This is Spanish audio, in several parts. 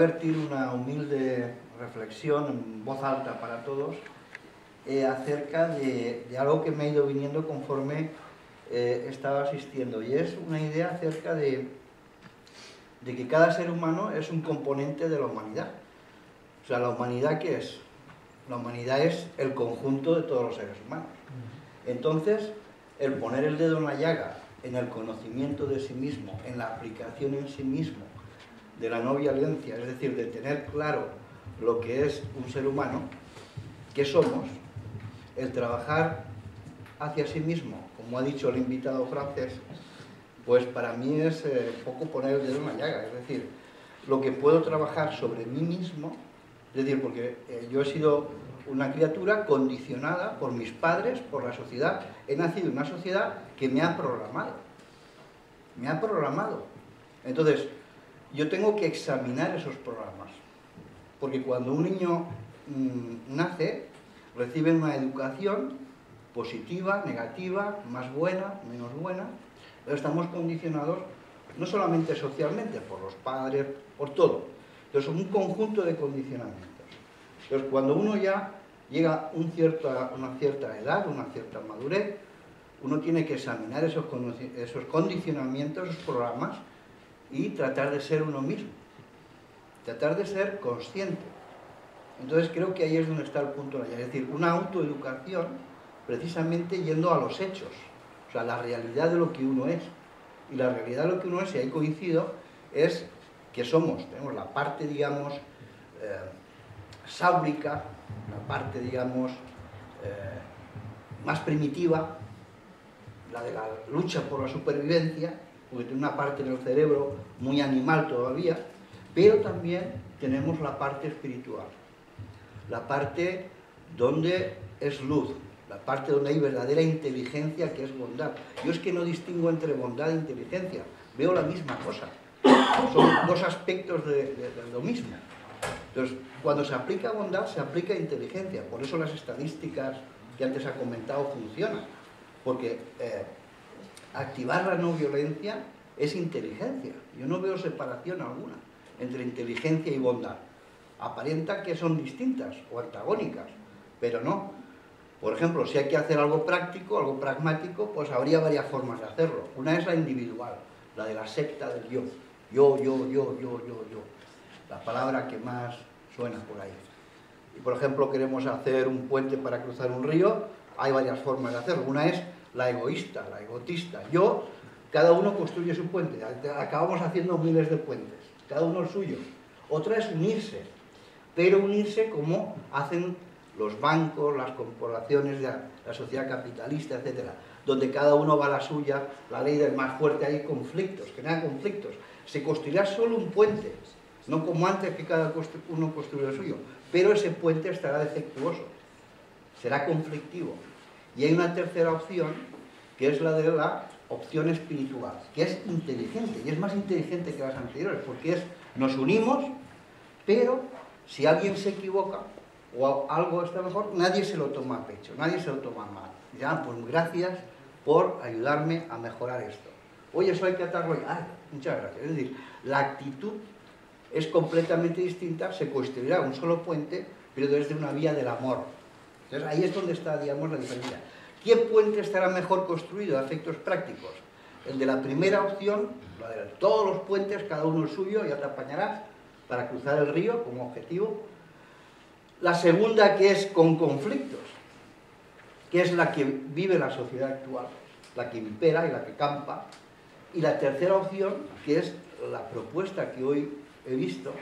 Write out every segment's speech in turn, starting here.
vertir una humilde reflexión en voz alta para todos acerca de algo que me ha ido viniendo conforme estaba asistiendo, y es una idea acerca de que cada ser humano es un componente de la humanidad. O sea, ¿la humanidad qué es? La humanidad es el conjunto de todos los seres humanos. Entonces, el poner el dedo en la llaga, en el conocimiento de sí mismo, en la aplicación en sí mismo de la no violencia, es decir, de tener claro lo que es un ser humano, qué somos, el trabajar hacia sí mismo, como ha dicho el invitado francés, pues para mí es poco poner el dedo en la llaga, es decir, lo que puedo trabajar sobre mí mismo, es decir, porque yo he sido una criatura condicionada por mis padres, por la sociedad, he nacido en una sociedad que me ha programado, entonces yo tengo que examinar esos programas, porque cuando un niño nace, recibe una educación positiva, negativa, más buena, menos buena, pero estamos condicionados no solamente socialmente, por los padres, por todo. Entonces, un conjunto de condicionamientos. Entonces, cuando uno ya llega a una cierta edad, una cierta madurez, uno tiene que examinar esos condicionamientos, esos programas, y tratar de ser uno mismo, tratar de ser consciente. Entonces creo que ahí es donde está el punto de la llave, es decir, una autoeducación precisamente yendo a los hechos, o sea, la realidad de lo que uno es. Y la realidad de lo que uno es, y ahí coincido, es que tenemos la parte, digamos, sáurica, la parte, digamos, más primitiva, la de la lucha por la supervivencia, porque tiene una parte del cerebro muy animal todavía, pero también tenemos la parte espiritual, la parte donde es luz, la parte donde hay verdadera inteligencia, que es bondad. Yo es que no distingo entre bondad e inteligencia, veo la misma cosa, son dos aspectos de lo mismo. Entonces, cuando se aplica bondad, se aplica inteligencia, por eso las estadísticas que antes ha comentado funcionan, porque activar la no violencia es inteligencia. Yo no veo separación alguna entre inteligencia y bondad. Aparenta que son distintas o antagónicas, pero no. Por ejemplo, si hay que hacer algo práctico, algo pragmático, pues habría varias formas de hacerlo. Una es la individual, la de la secta del yo. Yo. La palabra que más suena por ahí. Y por ejemplo, queremos hacer un puente para cruzar un río, hay varias formas de hacerlo. Una es la egoísta, la egotista. Cada uno construye su puente, acabamos haciendo miles de puentes, cada uno el suyo. Otra es unirse, pero unirse como hacen los bancos, las corporaciones de la sociedad capitalista, etcétera, donde cada uno va a la suya, la ley del más fuerte, hay conflictos, generan conflictos. Se construirá solo un puente, no como antes que cada uno construye el suyo, pero ese puente estará defectuoso, será conflictivo. Y hay una tercera opción, que es la de la opción espiritual, que es inteligente, y es más inteligente que las anteriores, porque nos unimos, pero si alguien se equivoca, o algo está mejor, nadie se lo toma a pecho, nadie se lo toma mal. Dirán, pues gracias por ayudarme a mejorar esto. Oye, eso hay que atarlo y, muchas gracias. Es decir, la actitud es completamente distinta, se construirá un solo puente, pero desde una vía del amor. Entonces ahí es donde está, digamos, la diferencia. ¿Qué puente estará mejor construido a efectos prácticos? El de la primera opción, la de todos los puentes, cada uno el suyo, ya te apañarás, para cruzar el río como objetivo. La segunda, que es con conflictos, que es la que vive la sociedad actual, la que impera y la que campa. Y la tercera opción, que es la propuesta que hoy he visto,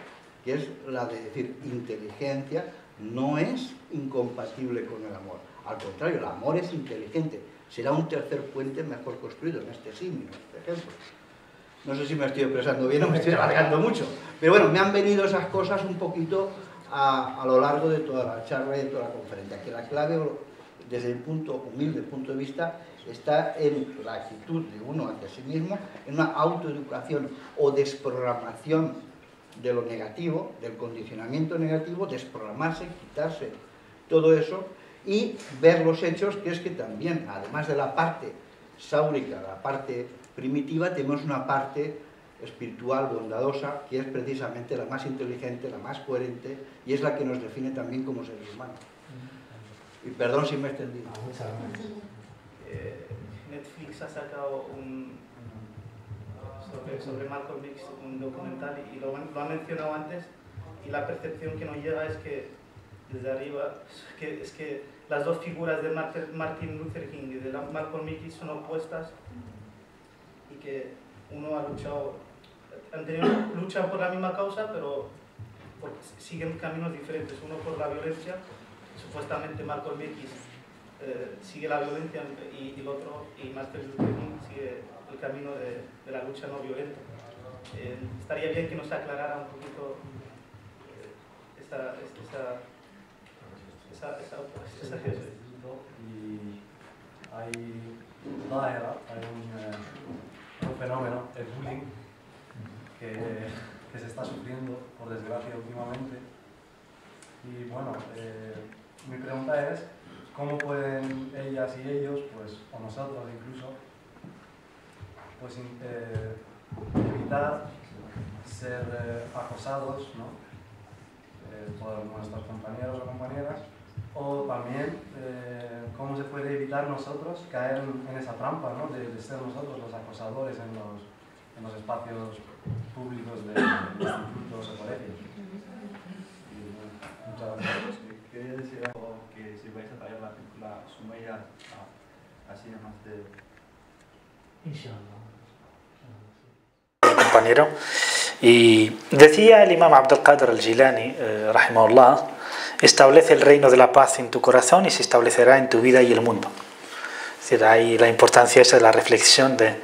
que es la de decir, inteligencia no es incompatible con el amor. Al contrario, el amor es inteligente. Será un tercer puente mejor construido en este símil, en este ejemplo. No sé si me estoy expresando bien o me estoy alargando mucho. Pero bueno, me han venido esas cosas un poquito a lo largo de toda la charla y de toda la conferencia. Que la clave, desde el humilde punto de vista, está en la actitud de uno hacia sí mismo, en una autoeducación o desprogramación de lo negativo, del condicionamiento negativo, desprogramarse, quitarse todo eso y ver los hechos, que es que también, además de la parte sáurica, la parte primitiva, tenemos una parte espiritual, bondadosa, que es precisamente la más inteligente, la más coherente, y es la que nos define también como seres humanos. Y perdón si me he extendido. Netflix ha sacado sobre Malcolm X un documental y lo ha mencionado antes, y la percepción que nos llega es que desde arriba es que las dos figuras de Martin Luther King y de Malcolm X son opuestas, y que uno ha luchado por la misma causa, pero siguen caminos diferentes. Uno por la violencia, supuestamente Malcolm X sigue la violencia, y el otro, y Martin Luther King, sigue el camino de la lucha no violenta. Estaría bien que nos aclarara un poquito esa y hay un fenómeno, el bullying, que se está sufriendo, por desgracia, últimamente. Y bueno, mi pregunta es, ¿cómo pueden ellas y ellos, pues, o nosotros incluso, pues, evitar ser acosados, ¿no?, por nuestros compañeros o compañeras, o también cómo se puede evitar nosotros caer en esa trampa, ¿no?, de ser nosotros los acosadores en los espacios públicos de institutos o colegios. Muchas gracias. Quería decir algo, que si vais a traer la película Sumaya así además de... Compañero, y decía el imam Abdul Qadir al-Jilani, rahimahullah, establece el reino de la paz en tu corazón y se establecerá en tu vida y el mundo. Es decir, ahí la importancia esa de la reflexión de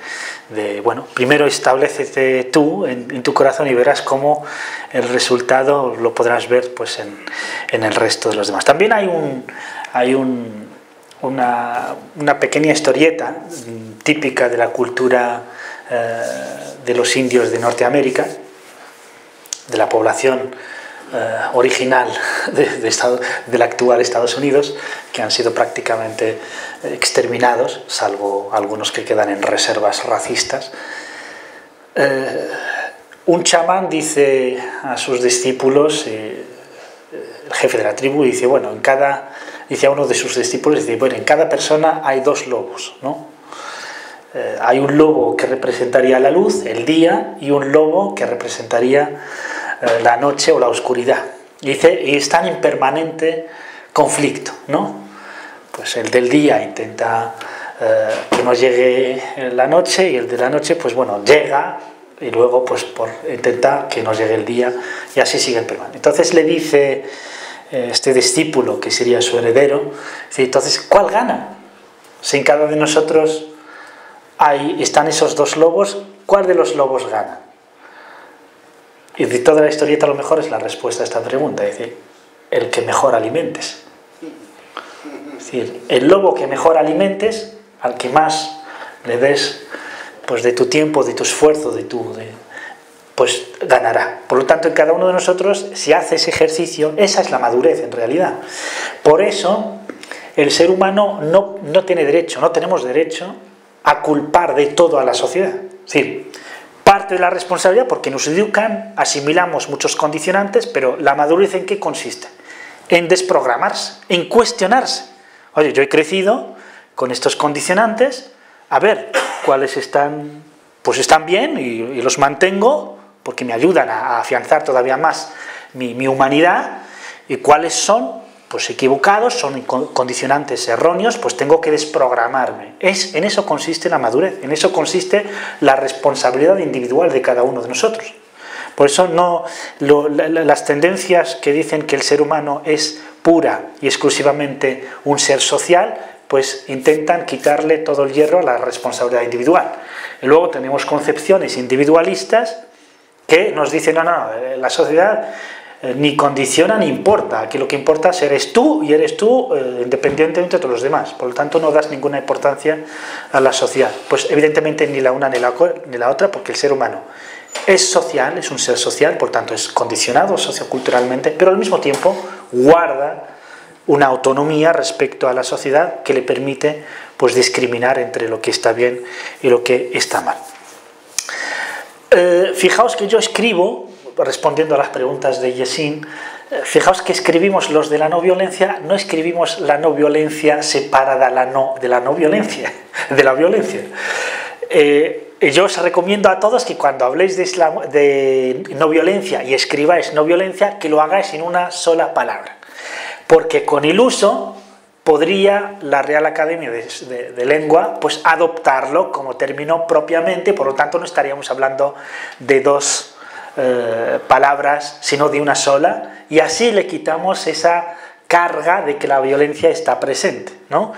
bueno, primero establécete tú en tu corazón y verás cómo el resultado lo podrás ver, pues, en el resto de los demás. También hay una pequeña historieta típica de la cultura de los indios de Norteamérica, de la población original del actual Estados Unidos, que han sido prácticamente exterminados, salvo algunos que quedan en reservas racistas. Un chamán dice a sus discípulos, el jefe de la tribu, dice, bueno, dice a uno de sus discípulos, dice, bueno, en cada persona hay dos lobos, ¿no? Hay un lobo que representaría la luz, el día, y un lobo que representaría la noche o la oscuridad. Dice, y están en permanente conflicto, ¿no? Pues el del día intenta que no llegue la noche, y el de la noche, pues bueno, llega, y luego pues intenta que no llegue el día, y así sigue el permanente. Entonces le dice este discípulo, que sería su heredero, dice, entonces, ¿cuál gana? Si en cada de nosotros están esos dos lobos, ¿cuál de los lobos gana? Y de toda la historieta, a lo mejor es la respuesta a esta pregunta, es decir, el que mejor alimentes. Es decir, el lobo que mejor alimentes, al que más le des, pues, de tu tiempo, de tu esfuerzo, pues ganará. Por lo tanto, en cada uno de nosotros, si hace ese ejercicio, esa es la madurez en realidad. Por eso, el ser humano no tiene derecho, no tenemos derecho a culpar de todo a la sociedad. Es decir, parte de la responsabilidad, porque nos educan, asimilamos muchos condicionantes, pero la madurez, ¿en qué consiste? En desprogramarse, en cuestionarse. Oye, yo he crecido con estos condicionantes, a ver, ¿cuáles están? Pues están bien y los mantengo porque me ayudan a afianzar todavía más mi humanidad, y cuáles son pues equivocados, son condicionantes erróneos, pues tengo que desprogramarme. En eso consiste la madurez, en eso consiste la responsabilidad individual de cada uno de nosotros. Por eso las tendencias que dicen que el ser humano es pura y exclusivamente un ser social, pues intentan quitarle todo el hierro a la responsabilidad individual. Y luego tenemos concepciones individualistas que nos dicen, no, la sociedad ni condiciona ni importa, aquí lo que importa eres tú, y eres tú independientemente de todos los demás, por lo tanto no das ninguna importancia a la sociedad. Pues evidentemente ni la una ni la otra, porque el ser humano es social, es un ser social, por tanto es condicionado socioculturalmente, pero al mismo tiempo guarda una autonomía respecto a la sociedad que le permite, pues, discriminar entre lo que está bien y lo que está mal. Fijaos que yo escribo, respondiendo a las preguntas de Yesin, fijaos que escribimos los de la no violencia, no escribimos la no violencia separada de la no violencia, de la violencia. Yo os recomiendo a todos que cuando habléis de no violencia y escribáis no violencia, que lo hagáis en una sola palabra. Porque con el uso podría la Real Academia de Lengua pues adoptarlo como término propiamente, por lo tanto no estaríamos hablando de dos palabras, sino de una sola, y así le quitamos esa carga de que la violencia está presente, ¿no?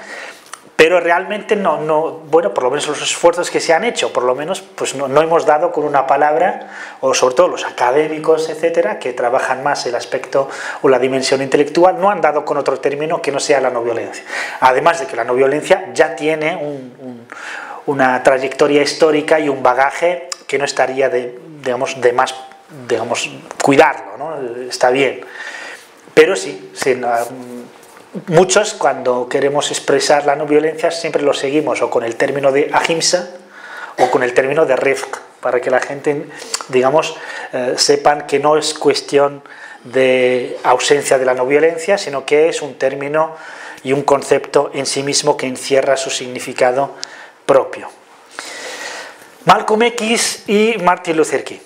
Pero realmente bueno, por lo menos los esfuerzos que se han hecho, por lo menos pues no hemos dado con una palabra, o sobre todo los académicos, etcétera, que trabajan más el aspecto o la dimensión intelectual, no han dado con otro término que no sea la no violencia. Además de que la no violencia ya tiene una trayectoria histórica y un bagaje que no estaría de más cuidarlo, ¿no? Está bien. Pero sí, muchos cuando queremos expresar la no violencia siempre lo seguimos o con el término de ahimsa o con el término de rifq, para que la gente, sepan que no es cuestión de ausencia de la no violencia, sino que es un término y un concepto en sí mismo que encierra su significado propio. Malcolm X y Martin Luther King.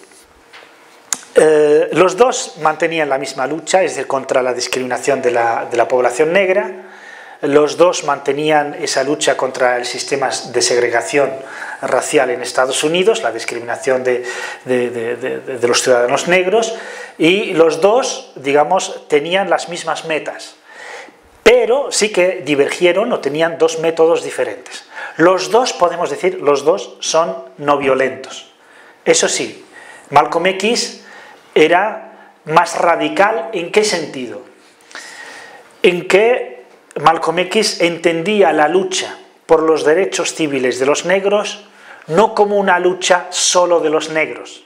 Los dos mantenían la misma lucha, es decir, contra la discriminación de la población negra. Los dos mantenían esa lucha contra el sistema de segregación racial en Estados Unidos, la discriminación de los ciudadanos negros, y los dos, tenían las mismas metas, pero sí que divergieron o tenían dos métodos diferentes. Los dos, podemos decir, los dos son no violentos. Eso sí, Malcolm X era más radical. ¿En qué sentido? En que Malcolm X entendía la lucha por los derechos civiles de los negros no como una lucha solo de los negros,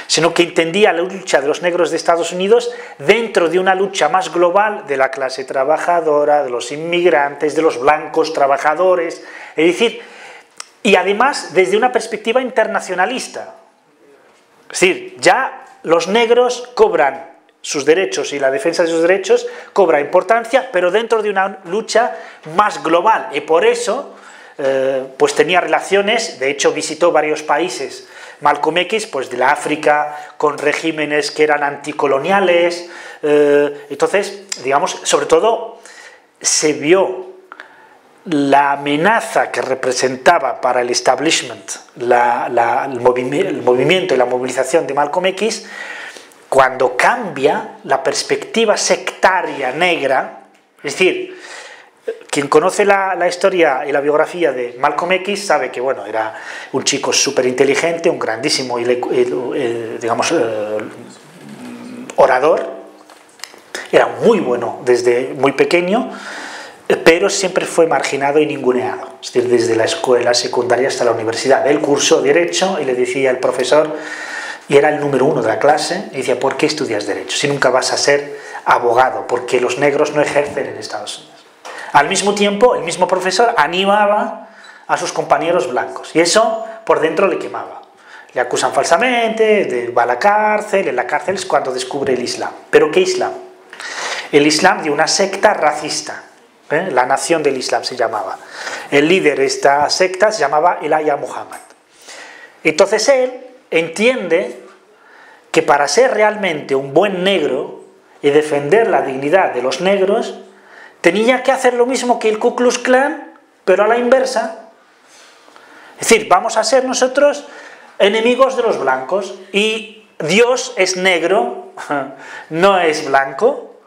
sino que entendía la lucha de los negros de Estados Unidos dentro de una lucha más global de la clase trabajadora, de los inmigrantes, de los blancos trabajadores, es decir, y además desde una perspectiva internacionalista. Es decir, ya los negros cobran sus derechos y la defensa de sus derechos cobra importancia, pero dentro de una lucha más global, y por eso pues tenía relaciones, de hecho visitó varios países Malcolm X, pues de la África, con regímenes que eran anticoloniales. Entonces, sobre todo se vio la amenaza que representaba para el establishment el movimiento y la movilización de Malcolm X cuando cambia la perspectiva sectaria negra. Es decir, quien conoce la historia y la biografía de Malcolm X sabe que era un chico súper inteligente, un grandísimo orador, era muy bueno desde muy pequeño, pero siempre fue marginado y ninguneado, es decir, desde la escuela secundaria hasta la universidad. Él cursó Derecho y le decía el profesor, y era el número 1 de la clase, y decía: ¿por qué estudias Derecho si nunca vas a ser abogado? Porque los negros no ejercen en Estados Unidos. Al mismo tiempo, el mismo profesor animaba a sus compañeros blancos, y eso por dentro le quemaba. Le acusan falsamente, va a la cárcel, en la cárcel es cuando descubre el Islam. ¿Pero qué Islam? El Islam de una secta racista. La Nación del Islam se llamaba. El líder de esta secta se llamaba Elijah Muhammad. Entonces él entiende que para ser realmente un buen negro y defender la dignidad de los negros, tenía que hacer lo mismo que el Ku Klux Klan, pero a la inversa. Es decir, vamos a ser nosotros enemigos de los blancos, y Dios es negro, no es blanco.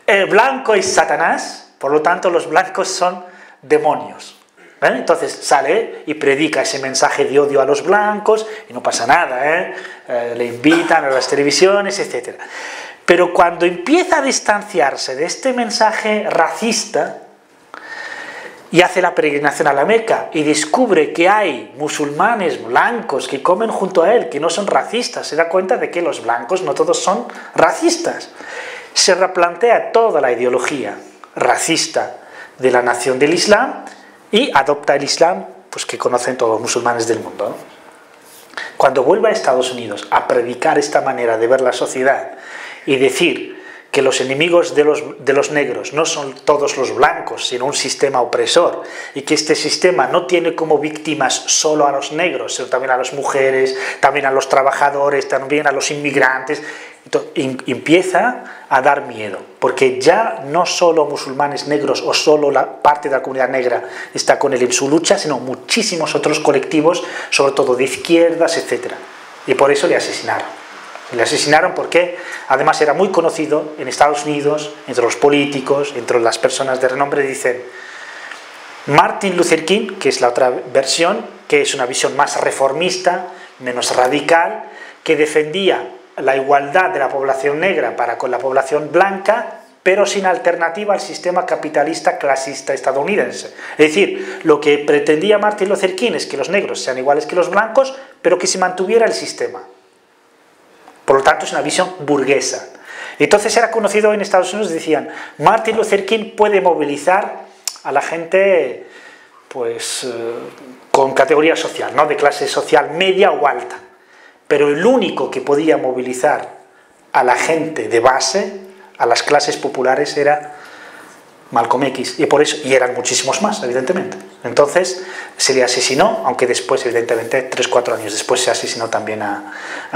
El blanco es Satanás. Por lo tanto, los blancos son demonios. Entonces sale y predica ese mensaje de odio a los blancos y no pasa nada, le invitan a las televisiones, etc. Pero cuando empieza a distanciarse de este mensaje racista y hace la peregrinación a la Meca y descubre que hay musulmanes blancos que comen junto a él, que no son racistas, se da cuenta de que los blancos no todos son racistas. Se replantea toda la ideología racista de la Nación del Islam y adopta el Islam, pues, que conocen todos los musulmanes del mundo, ¿no? cuando vuelva a Estados Unidos a predicar esta manera de ver la sociedad y decir que los enemigos de los negros no son todos los blancos, sino un sistema opresor, y que este sistema no tiene como víctimas solo a los negros, sino también a las mujeres, también a los trabajadores, también a los inmigrantes. Entonces, empieza a dar miedo, porque ya no solo musulmanes negros o solo la parte de la comunidad negra está con él en su lucha, sino muchísimos otros colectivos, sobre todo de izquierdas, etc. Y por eso le asesinaron. Le asesinaron porque además era muy conocido en Estados Unidos, entre los políticos, entre las personas de renombre. Dicen, Martin Luther King, que es la otra versión, que es una visión más reformista, menos radical, que defendía la igualdad de la población negra para con la población blanca, pero sin alternativa al sistema capitalista clasista estadounidense. Es decir, lo que pretendía Martin Luther King es que los negros sean iguales que los blancos, pero que se mantuviera el sistema. Por lo tanto, es una visión burguesa. Entonces era conocido en Estados Unidos, decían, Martin Luther King puede movilizar a la gente pues, con categoría social, ¿no? De clase social media o alta. Pero el único que podía movilizar a la gente de base, a las clases populares, era Malcolm X, y por eso, y eran muchísimos más, evidentemente. Entonces se le asesinó, aunque después, evidentemente, 3-4 años después se asesinó también a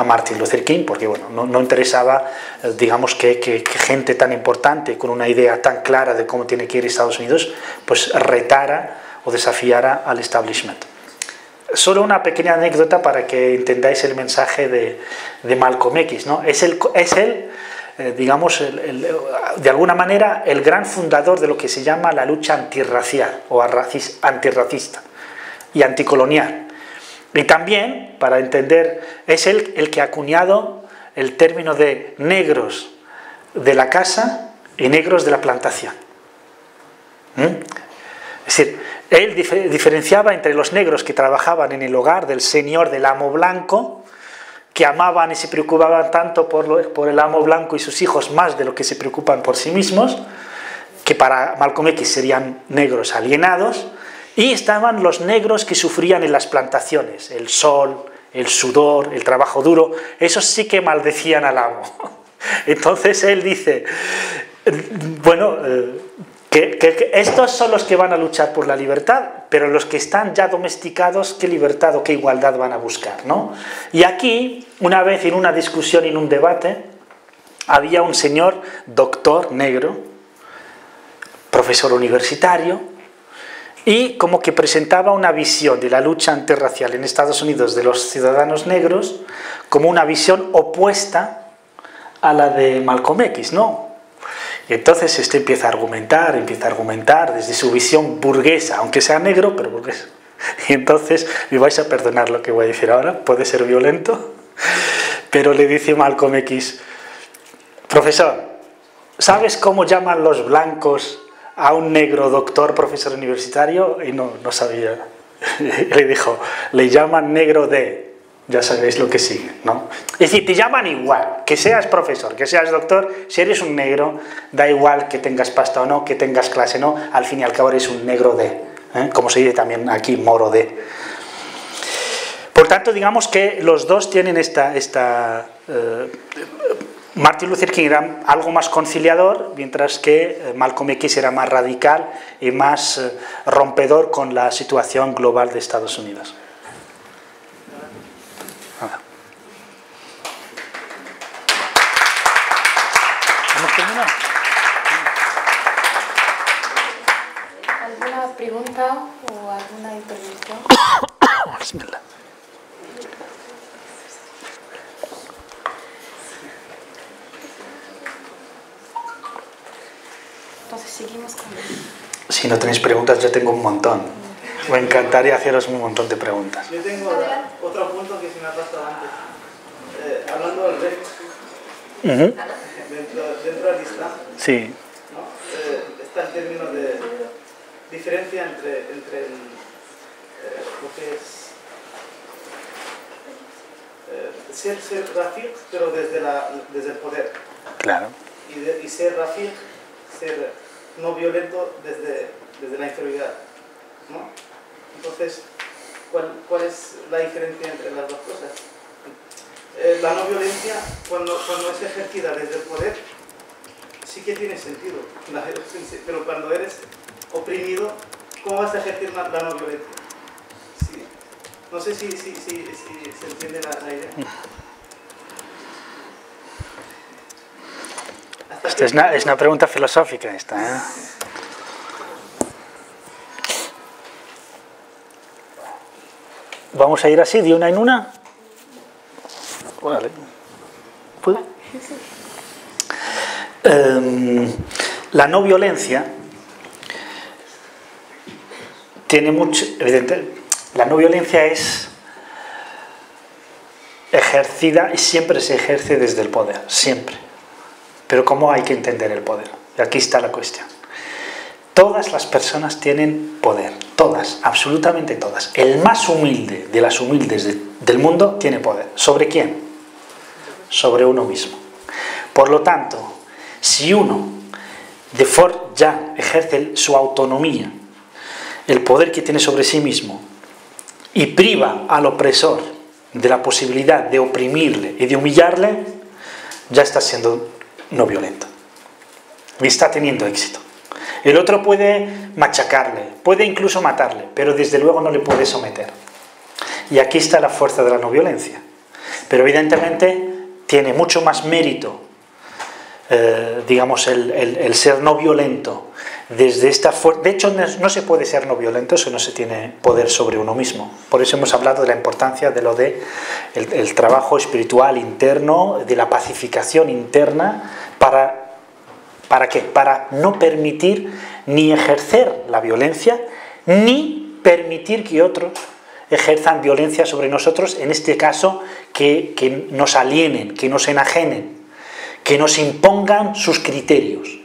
Martin Luther King, porque bueno, no interesaba, digamos, que gente tan importante, con una idea tan clara de cómo tiene que ir Estados Unidos, pues retara o desafiara al establishment. Solo una pequeña anécdota para que entendáis el mensaje de Malcolm X, ¿no? Es él, digamos, de alguna manera, el gran fundador de lo que se llama la lucha antirracial o antirracista y anticolonial. Y también, para entender, es él el que ha acuñado el término de negros de la casa y negros de la plantación. Es decir, él diferenciaba entre los negros que trabajaban en el hogar del señor, del amo blanco, que amaban y se preocupaban tanto por el amo blanco y sus hijos más de lo que se preocupan por sí mismos, que para Malcolm X serían negros alienados, y estaban los negros que sufrían en las plantaciones, el sol, el sudor, el trabajo duro, esos sí que maldecían al amo. Entonces él dice, bueno, que estos son los que van a luchar por la libertad, pero los que están ya domesticados, ¿qué libertad o qué igualdad van a buscar, ¿no? Y aquí, una vez en una discusión, en un debate, había un señor doctor negro, profesor universitario, y como que presentaba una visión de la lucha antirracial en Estados Unidos de los ciudadanos negros como una visión opuesta a la de Malcolm X, ¿no? Y entonces este empieza a argumentar desde su visión burguesa, aunque sea negro, pero burguesa. Y entonces, me vais a perdonar lo que voy a decir ahora, puede ser violento, pero le dice Malcolm X, profesor, ¿sabes cómo llaman los blancos a un negro doctor, profesor universitario? Y no sabía. Le dijo, le llaman negro de... Ya sabéis lo que sigue, ¿no? Es decir, te llaman igual, que seas profesor, que seas doctor, si eres un negro, da igual que tengas pasta o no, que tengas clase o no, al fin y al cabo eres un negro de, como se dice también aquí, moro de. Por tanto, digamos que los dos tienen Martin Luther King era algo más conciliador, mientras que Malcolm X era más radical y más rompedor con la situación global de Estados Unidos. ¿Hemos terminado? ¿Alguna pregunta o alguna intervención? Bismillah. Entonces seguimos con... Si no tenéis preguntas, yo tengo un montón. Me encantaría haceros un montón de preguntas. Yo tengo otro punto que se me ha pasado antes. Hablando del REC, dentro del Islam, Sí. ¿no? Está el término de diferencia entre lo que es ser rafiq, pero desde el poder. Claro. Y ser rafiq, ser no violento desde la inferioridad, ¿no? Entonces, ¿cuál es la diferencia entre las dos cosas? la no violencia, cuando es ejercida desde el poder, sí que tiene sentido. Pero cuando eres oprimido, ¿cómo vas a ejercer la no violencia? Sí. No sé si se entiende la idea. Es una pregunta filosófica esta, ¿eh? ¿Vamos a ir así, de una en una? Vale. ¿Puedo? La no violencia tiene mucho... Evidente, la no violencia es ejercida y siempre se ejerce desde el poder, siempre. Pero ¿cómo hay que entender el poder? Y aquí está la cuestión. Todas las personas tienen poder, todas, absolutamente todas. El más humilde de las humildes del mundo tiene poder. ¿Sobre quién? Sobre uno mismo. Por lo tanto, si uno ya ejerce su autonomía, el poder que tiene sobre sí mismo, y priva al opresor de la posibilidad de oprimirle y de humillarle, ya está siendo no violento. Y está teniendo éxito. El otro puede machacarle, puede incluso matarle, pero desde luego no le puede someter. Y aquí está la fuerza de la no violencia. Pero evidentemente tiene mucho más mérito, digamos, el ser no violento desde esta fuerza. De hecho, no se puede ser no violento si no se tiene poder sobre uno mismo. Por eso hemos hablado de la importancia de lo de el trabajo espiritual interno, de la pacificación interna, ¿para qué? Para no permitir ni ejercer la violencia, ni permitir que otros ejerzan violencia sobre nosotros, en este caso, que nos alienen, que nos enajenen, que nos impongan sus criterios.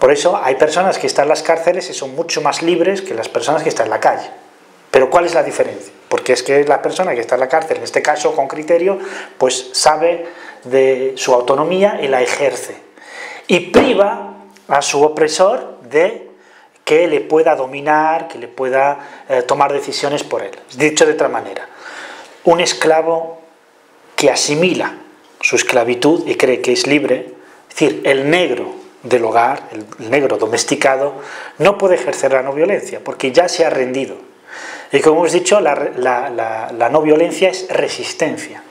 Por eso hay personas que están en las cárceles y son mucho más libres que las personas que están en la calle. Pero ¿cuál es la diferencia? Porque es que la persona que está en la cárcel, en este caso con criterio, pues sabe de su autonomía y la ejerce. Y priva a su opresor de que le pueda dominar, que le pueda tomar decisiones por él. Dicho de otra manera, un esclavo que asimila su esclavitud y cree que es libre, es decir, el negro del hogar, el negro domesticado, no puede ejercer la no violencia porque ya se ha rendido. Y como hemos dicho, la no violencia es resistencia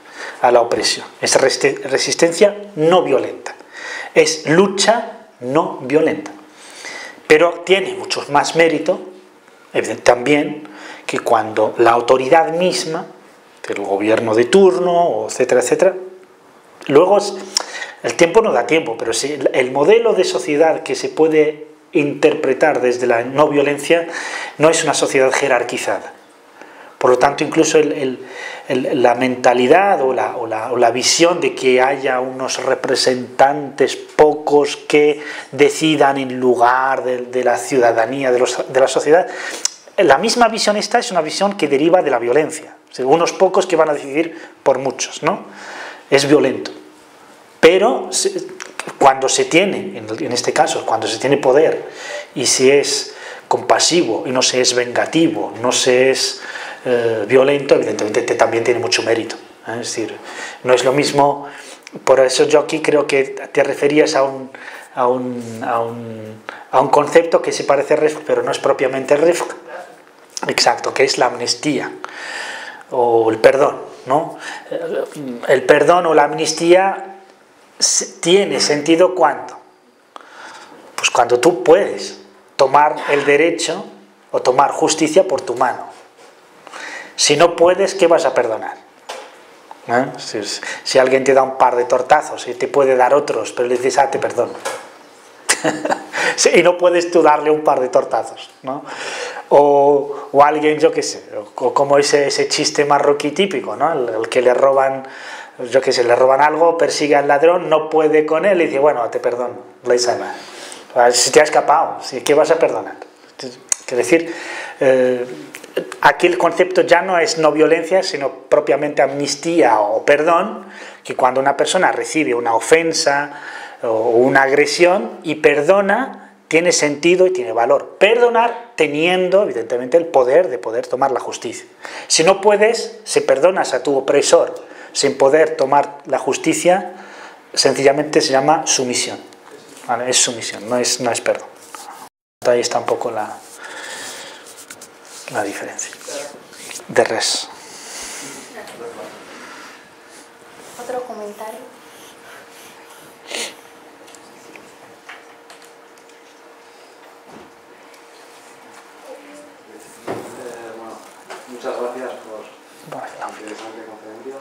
a la opresión, es resistencia no violenta, es lucha no violenta. Pero tiene mucho más mérito, también, que cuando la autoridad misma, el gobierno de turno, etcétera, etcétera, luego el tiempo no da tiempo, pero sí, el modelo de sociedad que se puede interpretar desde la no violencia no es una sociedad jerarquizada. Por lo tanto, incluso la mentalidad o la visión de que haya unos representantes pocos que decidan en lugar de la ciudadanía, de la sociedad, la misma visión esta es una visión que deriva de la violencia. O sea, unos pocos que van a decidir por muchos, ¿no? Es violento. Pero cuando se tiene, en este caso, cuando se tiene poder y se es compasivo y no se es vengativo, no se es violento, evidentemente también tiene mucho mérito. Es decir, no es lo mismo. Por eso yo aquí creo que te referías a un concepto que se parece a Rifq, pero no es propiamente Rifq. Exacto, que es la amnistía o el perdón, ¿no? El perdón o la amnistía tiene sentido ¿cuándo? Pues cuando tú puedes tomar el derecho o tomar justicia por tu mano. Si no puedes, ¿qué vas a perdonar? ¿Eh? Si alguien te da un par de tortazos y te puede dar otros, pero le dices, te perdono. Y no puedes tú darle un par de tortazos, ¿no? O alguien, yo qué sé, o como ese chiste marroquí típico, ¿no? El que le roban, yo qué sé, le roban algo, persigue al ladrón, no puede con él y dice, bueno, te perdono, si te ha escapado, ¿qué vas a perdonar? Es decir, aquí el concepto ya no es no violencia, sino propiamente amnistía o perdón, que cuando una persona recibe una ofensa o una agresión y perdona, tiene sentido y tiene valor. Perdonar teniendo, evidentemente, el poder de poder tomar la justicia. Si no puedes, si perdonas a tu opresor sin poder tomar la justicia, sencillamente se llama sumisión. ¿Vale? Es sumisión, no es perdón. Ahí está un poco la diferencia. De res. ¿Otro comentario? Bueno, muchas gracias por la interesante conferencia.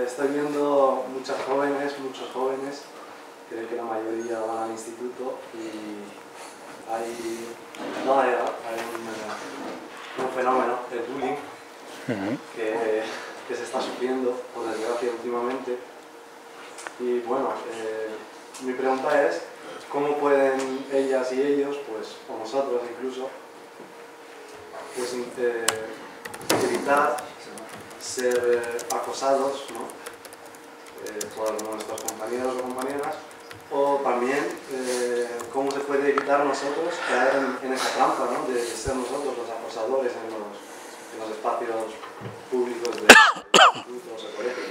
Estoy viendo muchos jóvenes, creo que la mayoría van al instituto y hay un fenómeno, el bullying, que se está sufriendo, por desgracia, últimamente. Y bueno, mi pregunta es, ¿cómo pueden ellas y ellos, pues, o nosotros incluso, pues, evitar ser acosados, ¿no? Por nuestros compañeros o compañeras, o también cómo se puede evitar nosotros caer en esa trampa, ¿no? De ser nosotros los acosadores en los espacios públicos de institutos o colegios.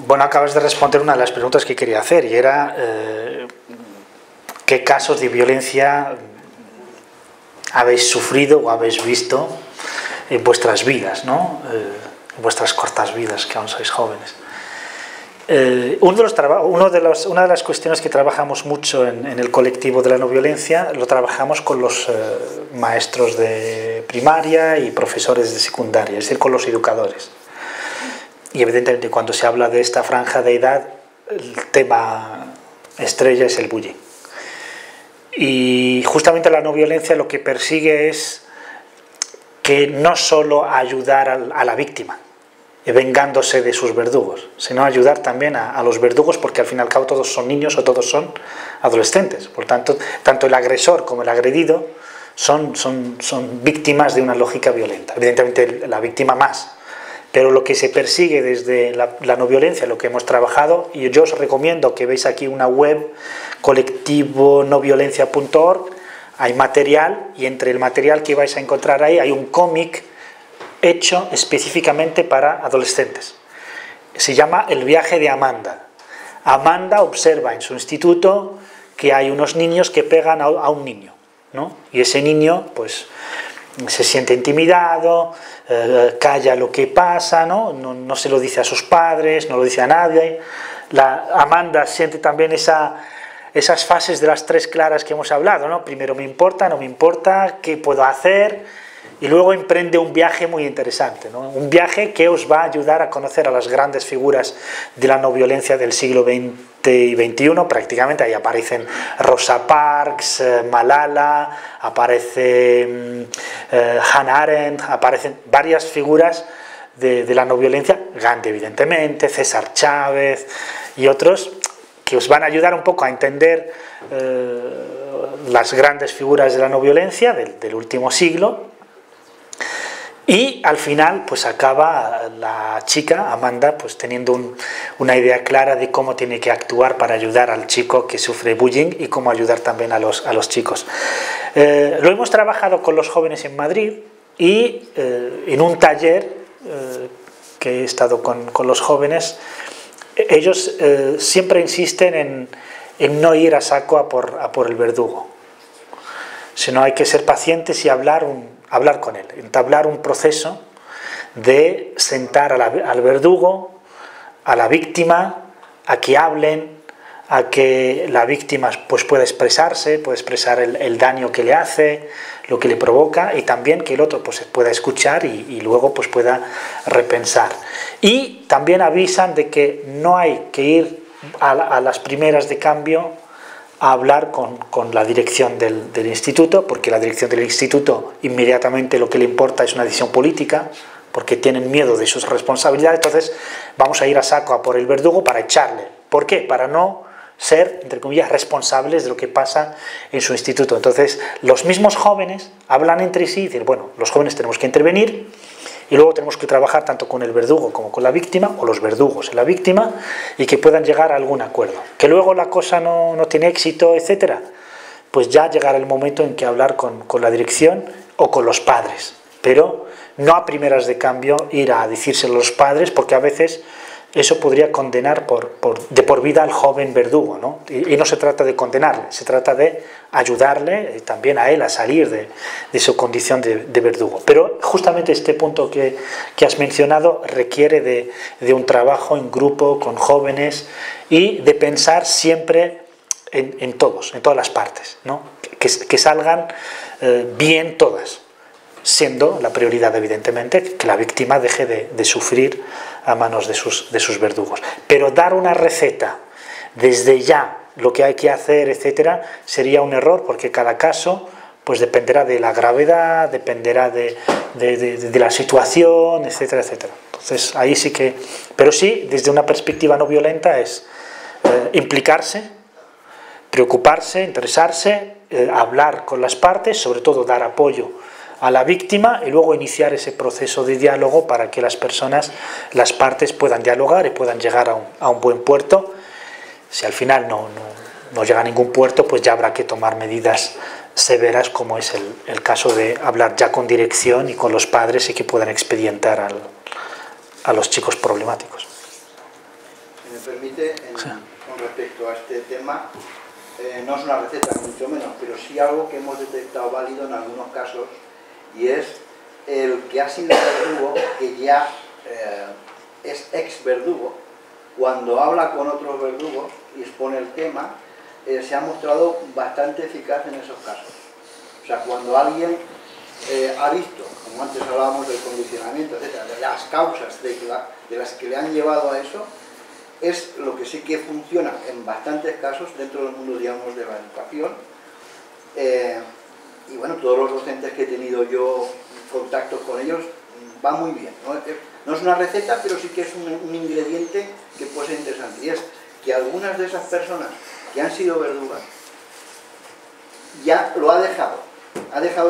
Bueno, acabas de responder una de las preguntas que quería hacer, y era ¿qué casos de violencia habéis sufrido o habéis visto en vuestras vidas, ¿no? En vuestras cortas vidas, que aún sois jóvenes? Una de las cuestiones que trabajamos mucho en el colectivo de la no violencia, lo trabajamos con los maestros de primaria y profesores de secundaria, es decir, con los educadores. Y evidentemente cuando se habla de esta franja de edad, el tema estrella es el bullying. Y justamente la no violencia lo que persigue es que no solo ayudar a la víctima, vengándose de sus verdugos, sino ayudar también a los verdugos, porque al fin y al cabo todos son niños o todos son adolescentes. Por tanto, tanto el agresor como el agredido son víctimas de una lógica violenta. Evidentemente la víctima más. Pero lo que se persigue desde la no violencia, lo que hemos trabajado, y yo os recomiendo que veáis aquí una web, colectivonoviolencia.org, hay material, y entre el material que vais a encontrar ahí hay un cómic hecho específicamente para adolescentes. Se llama El viaje de Amanda. Amanda observa en su instituto que hay unos niños que pegan a un niño, ¿no? Y ese niño pues se siente intimidado, calla lo que pasa, ¿no? No se lo dice a sus padres, no lo dice a nadie. Amanda siente también esas fases de las tres claras que hemos hablado, ¿no? Primero me importa, no me importa, ¿qué puedo hacer? Y luego emprende un viaje muy interesante, ¿no? Un viaje que os va a ayudar a conocer a las grandes figuras de la no violencia del siglo XX y XXI, prácticamente. Ahí aparecen Rosa Parks, Malala, aparece Hannah Arendt, aparecen varias figuras de la no violencia, Gandhi evidentemente, César Chávez y otros, que os van a ayudar un poco a entender las grandes figuras de la no violencia del último siglo. Y al final pues acaba la chica, Amanda, pues teniendo una idea clara de cómo tiene que actuar para ayudar al chico que sufre bullying y cómo ayudar también a los chicos. Lo hemos trabajado con los jóvenes en Madrid y en un taller que he estado con los jóvenes, ellos siempre insisten en no ir a saco a por el verdugo, sino hay que ser pacientes y hablar con él, entablar un proceso de sentar al verdugo, a la víctima, a que hablen, a que la víctima pues pueda expresarse, pueda expresar el daño que le hace, lo que le provoca, y también que el otro pues pueda escuchar y luego pues pueda repensar. Y también avisan de que no hay que ir a las primeras de cambio a hablar con la dirección del instituto, porque la dirección del instituto inmediatamente lo que le importa es una decisión política, porque tienen miedo de sus responsabilidades. Entonces vamos a ir a saco a por el verdugo para echarle. ¿Por qué? Para no ser, entre comillas, responsables de lo que pasa en su instituto. Entonces los mismos jóvenes hablan entre sí y dicen, bueno, los jóvenes tenemos que intervenir y luego tenemos que trabajar tanto con el verdugo como con la víctima, o los verdugos y la víctima, y que puedan llegar a algún acuerdo. Que luego la cosa no tiene éxito, etcétera, pues ya llegará el momento en que hablar con la dirección o con los padres, pero no a primeras de cambio ir a decírselo a los padres, porque a veces eso podría condenar de por vida al joven verdugo, ¿no? Y no se trata de condenarle, se trata de ayudarle también a él a salir de su condición de verdugo. Pero justamente este punto que has mencionado requiere de un trabajo en grupo con jóvenes y de pensar siempre en todos, en todas las partes, ¿no? Que salgan bien todas, siendo la prioridad, evidentemente, que la víctima deje de sufrir a manos de sus verdugos. Pero dar una receta desde ya, lo que hay que hacer, etcétera, sería un error, porque cada caso pues dependerá de la gravedad, dependerá de la situación, etcétera, etcétera. Entonces, ahí sí que... Pero sí, desde una perspectiva no violenta es implicarse, preocuparse, interesarse, hablar con las partes, sobre todo dar apoyo a la víctima y luego iniciar ese proceso de diálogo para que las partes puedan dialogar y puedan llegar a un buen puerto. Si al final no llega a ningún puerto, pues ya habrá que tomar medidas severas, como es el caso de hablar ya con dirección y con los padres y que puedan expedientar a los chicos problemáticos. Si me permite, con respecto a este tema, no es una receta, mucho menos, pero sí algo que hemos detectado válido en algunos casos, y es el que ha sido verdugo, que ya es ex verdugo, cuando habla con otros verdugos y expone el tema, se ha mostrado bastante eficaz en esos casos. O sea, cuando alguien ha visto, como antes hablábamos del condicionamiento, etcétera, de las causas de las que le han llevado a eso, es lo que sí que funciona en bastantes casos dentro del mundo, digamos, de la educación. Y bueno, todos los docentes que he tenido yo contactos con ellos, va muy bien, ¿no? No es una receta, pero sí que es un ingrediente que puede ser interesante. Y es que algunas de esas personas que han sido verdugas ya lo ha dejado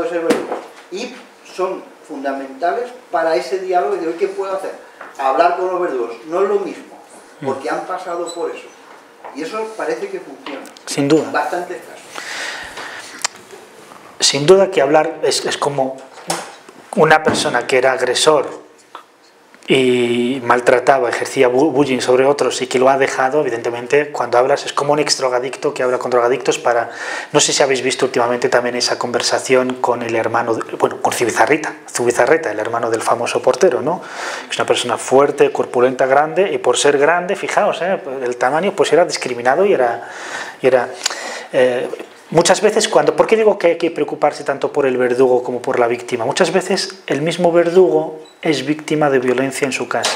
de ser verdugo. Y son fundamentales para ese diálogo de hoy, ¿qué puedo hacer? Hablar con los verdugos. No es lo mismo, porque han pasado por eso. Y eso parece que funciona. Sin duda. En bastantes casos. Sin duda que hablar es como una persona que era agresor y maltrataba, ejercía bullying sobre otros y que lo ha dejado. Evidentemente, cuando hablas es como un exdrogadicto que habla con drogadictos para... No sé si habéis visto últimamente también esa conversación con el hermano, con Zubizarreta, el hermano del famoso portero, ¿no? Es una persona fuerte, corpulenta, grande, y por ser grande, fijaos, el tamaño, pues era discriminado y era muchas veces ¿por qué digo que hay que preocuparse tanto por el verdugo como por la víctima? Muchas veces el mismo verdugo es víctima de violencia en su casa.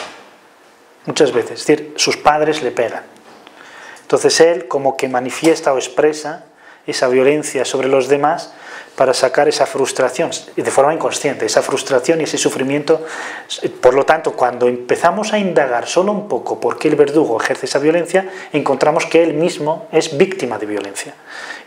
Muchas veces, es decir, sus padres le pegan. Entonces él como que manifiesta o expresa esa violencia sobre los demás para sacar esa frustración, de forma inconsciente, esa frustración y ese sufrimiento. Por lo tanto, cuando empezamos a indagar solo un poco por qué el verdugo ejerce esa violencia, encontramos que él mismo es víctima de violencia.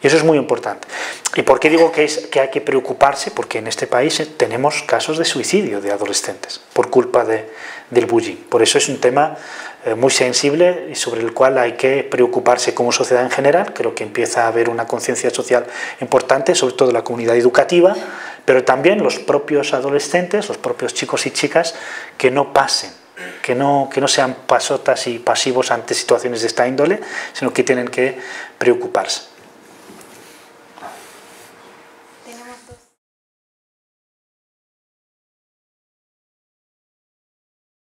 Y eso es muy importante. ¿Y por qué digo que hay que preocuparse? Porque en este país tenemos casos de suicidio de adolescentes por culpa del bullying. Por eso es un tema muy sensible y sobre el cual hay que preocuparse como sociedad en general. Creo que empieza a haber una conciencia social importante, sobre todo la comunidad educativa, pero también los propios adolescentes, los propios chicos y chicas, que no pasen, que no sean pasotas y pasivos ante situaciones de esta índole, sino que tienen que preocuparse.